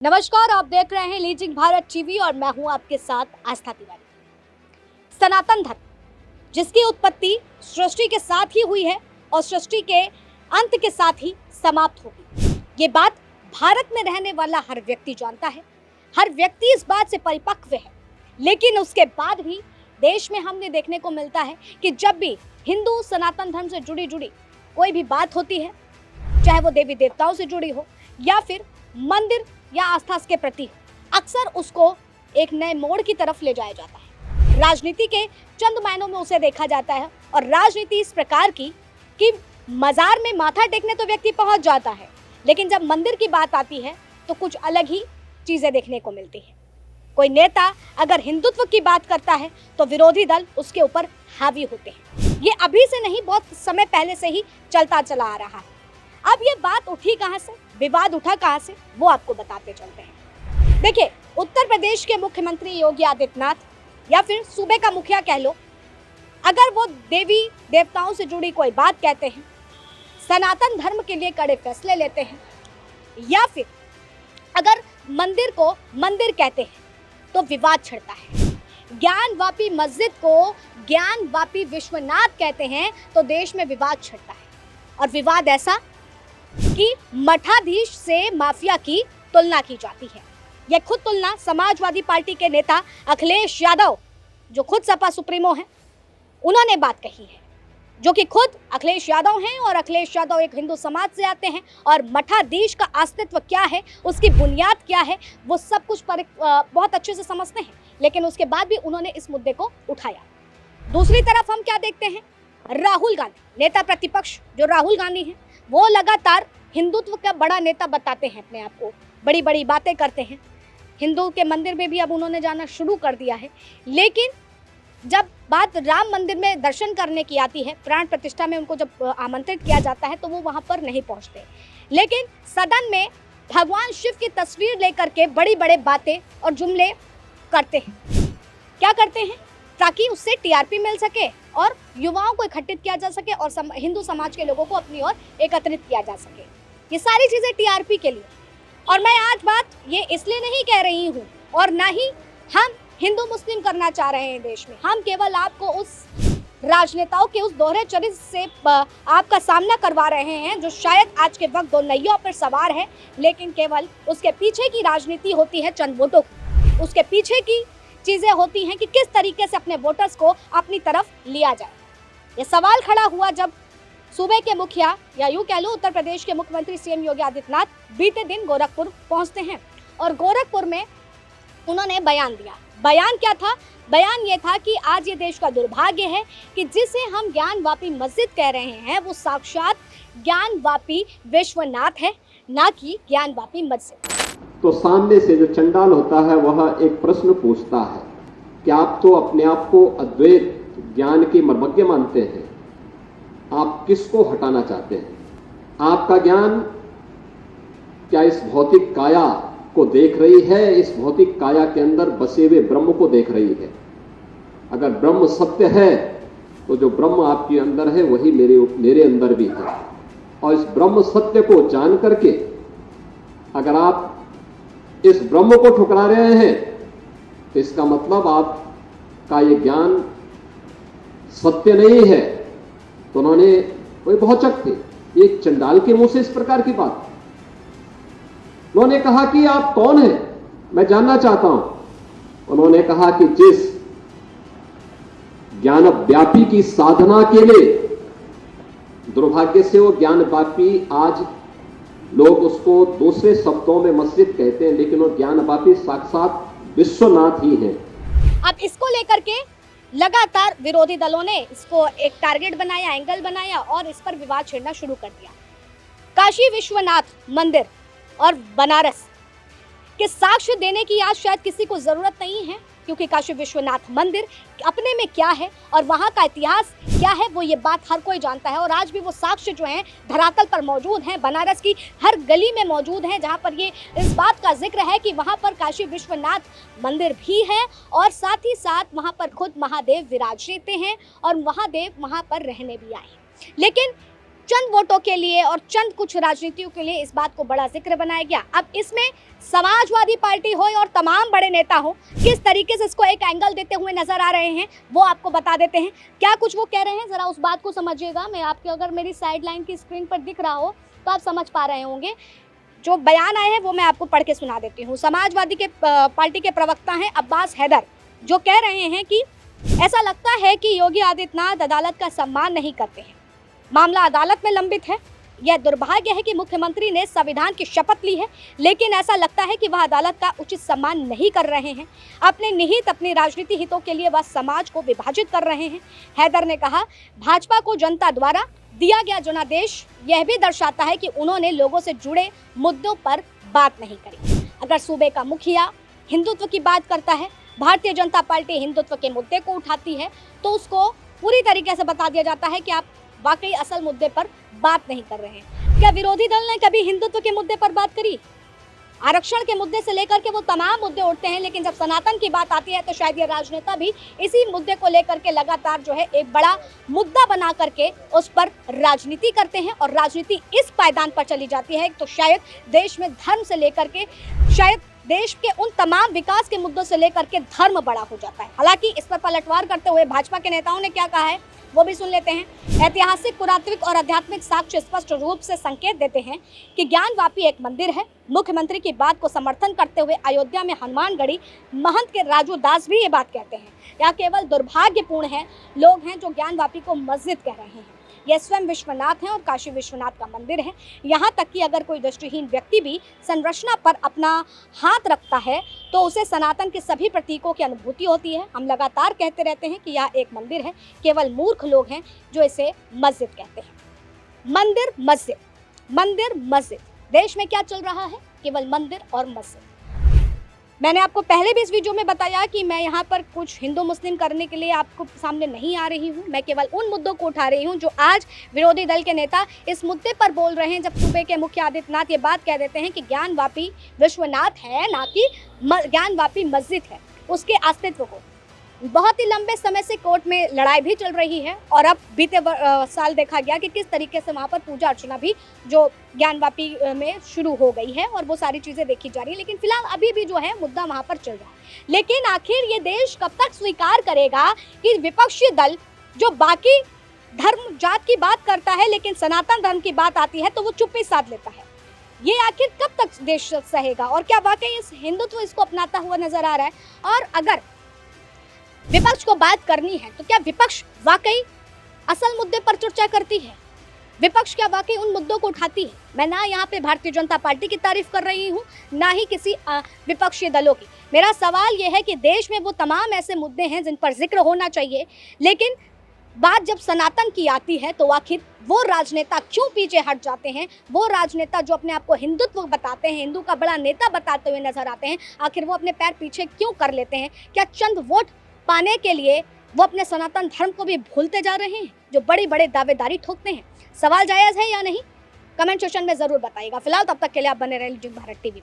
नमस्कार, आप देख रहे हैं लीजिंग भारत टीवी और मैं हूं आपके साथ आस्था तिवारी। सनातन धर्म जिसकी उत्पत्ति सृष्टि के साथ ही हुई है और सृष्टि के अंत के साथ ही समाप्त होगी। ये बात भारत में रहने वाला हर व्यक्ति जानता है, हर व्यक्ति इस बात से परिपक्व है। लेकिन उसके बाद भी देश में हमने देखने को मिलता है कि जब भी हिंदू सनातन धर्म से जुड़ी कोई भी बात होती है, चाहे वो देवी देवताओं से जुड़ी हो या फिर मंदिर या आस्था के प्रति, अक्सर उसको एक नए मोड़ की तरफ ले जाया जाता है। राजनीति के चंद मायनों में उसे देखा जाता है और राजनीति इस प्रकार की कि मजार में माथा टेकने तो व्यक्ति पहुंच जाता है, लेकिन जब मंदिर की बात आती है तो कुछ अलग ही चीजें देखने को मिलती है। कोई नेता अगर हिंदुत्व की बात करता है तो विरोधी दल उसके ऊपर हावी होते हैं। ये अभी से नहीं, बहुत समय पहले से ही चलता चला आ रहा है। अब ये बात उठी कहाँ से, विवाद उठा कहाँ से, वो आपको बताते चलते हैं। देखिए, उत्तर प्रदेश के मुख्यमंत्री योगी आदित्यनाथ या फिर सूबे का मुखिया कह लो, अगर वो देवी देवताओं से जुड़ी कोई बात कहते हैं, सनातन धर्म के लिए कड़े फैसले लेते हैं, या फिर अगर मंदिर को मंदिर कहते हैं तो विवाद छिड़ता है। ज्ञानवापी मस्जिद को ज्ञानवापी विश्वनाथ कहते हैं तो देश में विवाद छिड़ता है। और विवाद ऐसा कि मठाधीश से माफिया की तुलना की जाती है। यह खुद तुलना समाजवादी पार्टी के नेता अखिलेश यादव, जो खुद सपा सुप्रीमो हैं, उन्होंने बात कही है, जो कि खुद अखिलेश यादव हैं और अखिलेश यादव एक हिंदू समाज से आते हैं और मठाधीश का अस्तित्व क्या है, उसकी बुनियाद क्या है, वो सब कुछ बहुत अच्छे से समझते हैं। लेकिन उसके बाद भी उन्होंने इस मुद्दे को उठाया। दूसरी तरफ हम क्या देखते हैं, राहुल गांधी, नेता प्रतिपक्ष जो राहुल गांधी हैं, वो लगातार हिंदुत्व का बड़ा नेता बताते हैं अपने आप को, बड़ी बड़ी बातें करते हैं। हिंदू के मंदिर में भी अब उन्होंने जाना शुरू कर दिया है। लेकिन जब बात राम मंदिर में दर्शन करने की आती है, प्राण प्रतिष्ठा में उनको जब आमंत्रित किया जाता है तो वो वहाँ पर नहीं पहुँचते। लेकिन सदन में भगवान शिव की तस्वीर लेकर के बड़ी बड़े बातें और जुमले करते हैं। क्या करते हैं? ताकि उससे टीआरपी मिल सके और युवाओं को इकट्ठित किया जा सके और हिंदू समाज के लोगों को अपनी ओर एकत्रित किया जा सके। ये सारी चीज़ें टीआरपी के लिए। और मैं आज बात ये इसलिए नहीं कह रही हूँ और ना ही हम हिंदू मुस्लिम करना चाह रहे हैं देश में। हम केवल आपको उस राजनेताओं के उस दोहरे चरित्र से आपका सामना करवा रहे हैं, जो शायद आज के वक्त दो नैयों पर सवार है, लेकिन केवल उसके पीछे की राजनीति होती है चंद वोटों की। उसके पीछे की चीज़ें होती हैं कि किस तरीके से अपने वोटर्स को अपनी तरफ लिया जाए। ये सवाल खड़ा हुआ जब सूबे के मुखिया या यूँ कह लो उत्तर प्रदेश के मुख्यमंत्री सीएम योगी आदित्यनाथ बीते दिन गोरखपुर पहुंचते हैं और गोरखपुर में उन्होंने बयान दिया। बयान क्या था? बयान ये था कि आज ये देश का दुर्भाग्य है कि जिसे हम ज्ञानवापी मस्जिद कह रहे हैं वो साक्षात ज्ञानवापी विश्वनाथ है, ना कि ज्ञानवापी मस्जिद। तो सामने से जो चंडाल होता है वह एक प्रश्न पूछता है कि आप तो अपने आप को अद्वैत ज्ञान के मर्मज्ञ मानते हैं, आप किसको हटाना चाहते हैं? आपका ज्ञान क्या इस भौतिक काया को देख रही है, इस भौतिक काया के अंदर बसे हुए ब्रह्म को देख रही है? अगर ब्रह्म सत्य है तो जो ब्रह्म आपके अंदर है वही मेरे अंदर भी है। और इस ब्रह्म सत्य को जान करके अगर आप इस ब्रह्म को ठुकरा रहे हैं तो इसका मतलब आपका ये ज्ञान सत्य नहीं है। तो उन्होंने, वही भौचक थे, एक चंडाल के मुंह से इस प्रकार की बात। उन्होंने कहा कि आप कौन हैं, मैं जानना चाहता हूं। उन्होंने कहा कि जिस ज्ञान व्यापी की साधना के लिए, दुर्भाग्य से वो ज्ञान व्यापी आज लोग उसको दूसरे शब्दों में मस्जिद कहते हैं, लेकिन वो ज्ञानवापी साक्षात विश्वनाथ ही है। अब इसको लेकर के लगातार विरोधी दलों ने इसको एक टारगेट बनाया, एंगल बनाया और इस पर विवाद छेड़ना शुरू कर दिया। काशी विश्वनाथ मंदिर और बनारस के साक्ष्य देने की आज शायद किसी को जरूरत नहीं है, क्योंकि काशी विश्वनाथ मंदिर अपने में क्या है और वहाँ का इतिहास क्या है वो ये बात हर कोई जानता है। और आज भी वो साक्ष्य जो हैं धरातल पर मौजूद हैं, बनारस की हर गली में मौजूद हैं, जहाँ पर ये इस बात का जिक्र है कि वहाँ पर काशी विश्वनाथ मंदिर भी है और साथ ही साथ वहाँ पर खुद महादेव विराजते हैं और महादेव वहाँ पर रहने भी आए। लेकिन चंद वोटों के लिए और चंद कुछ राजनीतियों के लिए इस बात को बड़ा जिक्र बनाया गया। अब इसमें समाजवादी पार्टी हो और तमाम बड़े नेता हो, किस तरीके से इसको एक एंगल देते हुए नजर आ रहे हैं वो आपको बता देते हैं। क्या कुछ वो कह रहे हैं जरा उस बात को समझिएगा। मैं आपके अगर मेरी साइड लाइन की स्क्रीन पर दिख रहा हो तो आप समझ पा रहे होंगे। जो बयान आए हैं वो मैं आपको पढ़ के सुना देती हूँ। समाजवादी के पार्टी के प्रवक्ता हैं अब्बास हैदर, जो कह रहे हैं कि ऐसा लगता है कि योगी आदित्यनाथ अदालत का सम्मान नहीं करते हैं। मामला अदालत में लंबित है। यह दुर्भाग्य है कि मुख्यमंत्री ने संविधान की शपथ ली है, लेकिन ऐसा लगता है कि वह अदालत का उचित सम्मान नहीं कर रहे हैं। अपने निहित अपनी राजनीति हितों के लिए वह समाज को विभाजित कर रहे हैं। हैदर ने कहा, भाजपा को जनता द्वारा दिया गया जनादेश यह भी दर्शाता है कि उन्होंने लोगों से जुड़े मुद्दों पर बात नहीं करी। अगर सूबे का मुखिया हिंदुत्व की बात करता है, भारतीय जनता पार्टी हिंदुत्व के मुद्दे को उठाती है, तो उसको पूरी तरीके से बता दिया जाता है कि आप वाकई असल मुद्दे पर बात नहीं कर रहे हैं। क्या विरोधी दल ने कभी हिंदुत्व के मुद्दे पर बात करी? आरक्षण के मुद्दे से लेकर के वो तमाम मुद्दे उठते हैं, लेकिन जब सनातन की बात आती है तो शायद ये राजनेता भी इसी मुद्दे को लेकर के लगातार जो है एक बड़ा मुद्दा बना करके उस पर राजनीति करते हैं। और राजनीति इस पायदान पर चली जाती है तो शायद देश में धर्म से लेकर के, शायद देश के उन तमाम विकास के मुद्दों से लेकर के धर्म बड़ा हो जाता है। हालांकि इस पर पलटवार करते हुए भाजपा के नेताओं ने क्या कहा है वो भी सुन लेते हैं। ऐतिहासिक, पुरातात्विक और आध्यात्मिक साक्ष्य स्पष्ट रूप से संकेत देते हैं कि ज्ञानवापी एक मंदिर है। मुख्यमंत्री की बात को समर्थन करते हुए अयोध्या में हनुमानगढ़ी महंत के राजू दास भी ये बात कहते हैं। यह केवल दुर्भाग्यपूर्ण है, लोग हैं जो ज्ञानवापी को मस्जिद कह रहे हैं। यह स्वयं विश्वनाथ है और काशी विश्वनाथ का मंदिर है। यहाँ तक कि अगर कोई दृष्टिहीन व्यक्ति भी संरचना पर अपना हाथ रखता है तो उसे सनातन के सभी प्रतीकों की अनुभूति होती है। हम लगातार कहते रहते हैं कि यह एक मंदिर है, केवल मूर्ख लोग हैं जो इसे मस्जिद कहते हैं। मंदिर मस्जिद, मंदिर मस्जिद, देश में क्या चल रहा है? केवल मंदिर और मस्जिद। मैंने आपको पहले भी इस वीडियो में बताया कि मैं यहाँ पर कुछ हिंदू मुस्लिम करने के लिए आपको सामने नहीं आ रही हूँ। मैं केवल उन मुद्दों को उठा रही हूँ जो आज विरोधी दल के नेता इस मुद्दे पर बोल रहे हैं। जब सूबे के मुख्य आदित्यनाथ ये बात कह देते हैं कि ज्ञानवापी विश्वनाथ है, ना कि ज्ञानवापी मस्जिद है, उसके अस्तित्व को बहुत ही लंबे समय से कोर्ट में लड़ाई भी चल रही है। और अब बीते साल देखा गया कि किस तरीके से वहाँ पर पूजा अर्चना भी जो ज्ञानवापी में शुरू हो गई है और वो सारी चीज़ें देखी जा रही है। लेकिन फिलहाल अभी भी जो है मुद्दा वहाँ पर चल रहा है। लेकिन आखिर ये देश कब तक स्वीकार करेगा कि विपक्षी दल जो बाकी धर्म जात की बात करता है लेकिन सनातन धर्म की बात आती है तो वो चुप्पी साध लेता है? ये आखिर कब तक देश सहेगा? और क्या वाकई इस हिंदुत्व इसको अपनाता हुआ नजर आ रहा है? और अगर विपक्ष को बात करनी है तो क्या विपक्ष वाकई असल मुद्दे पर चर्चा करती है? विपक्ष क्या वाकई उन मुद्दों को उठाती है? मैं ना यहाँ पे भारतीय जनता पार्टी की तारीफ कर रही हूँ, ना ही किसी विपक्षी दलों की। मेरा सवाल यह है कि देश में वो तमाम ऐसे मुद्दे हैं जिन पर जिक्र होना चाहिए, लेकिन बात जब सनातन की आती है तो आखिर वो राजनेता क्यों पीछे हट जाते हैं? वो राजनेता जो अपने आप को हिंदुत्व बताते हैं, हिंदू का बड़ा नेता बताते हुए नजर आते हैं, आखिर वो अपने पैर पीछे क्यों कर लेते हैं? क्या चंद वोट पाने के लिए वो अपने सनातन धर्म को भी भूलते जा रहे हैं जो बड़ी बड़े दावेदारी ठोकते हैं? सवाल जायज़ है या नहीं? कमेंट सेक्शन में ज़रूर बताइएगा। फिलहाल तब तक के लिए आप बने रहे लीजिंग भारत टीवी पर।